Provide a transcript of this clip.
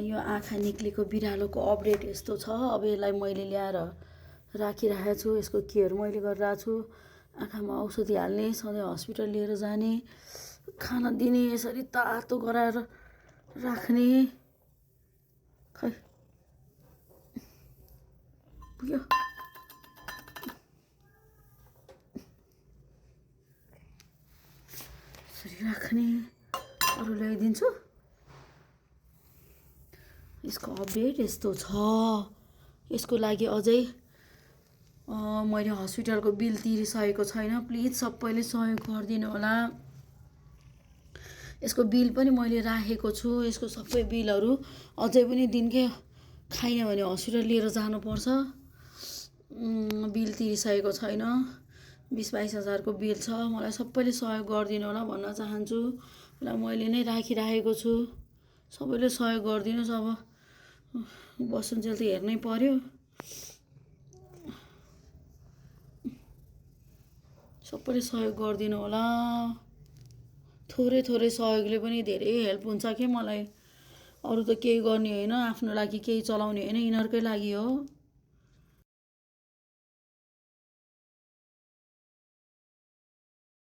यो आँखा निक्लेको बिरालोको अपडेट यस्तो छ। अब यसलाई मैले ल्याएर राखिरहेको छु। यसको केयर मैले गरिरहेको छु। आँखामा औषधि हाल्ने, सधैँ हस्पिटल लिएर जाने, खाना दिने, यसरी तातो गराएर राख्ने। खै पुग्यो। यसरी राख्ने। अरू ल्याइदिन्छु। यसको अपडेट यस्तो छ। यसको लागि अझै मैले हस्पिटलको बिल तिरिसकेको छैन। प्लिज सबैले सहयोग गरिदिनु होला। यसको बिल पनि मैले राखेको छु। यसको सबै बिलहरू अझै पनि दिनकै खाइनँ भने हस्पिटल लिएर जानुपर्छ। बिल तिरिसकेको छैन। 20-22 हजारको बिल छ। मलाई सबैले सहयोग गरिदिनु होला भन्न चाहन्छु। मैले नै राखिराखेको छु। सबैले सहयोग गरिदिनुहोस्। अब बसुन्जेल त हेर्नै पर्यो। सबैले सहयोग गरिदिनु होला। थोरै थोरै सहयोगले पनि धेरै हेल्प हुन्छ के मलाई। अरू त केही गर्ने होइन, आफ्नो लागि केही चलाउने होइन, यिनीहरूकै लागि हो।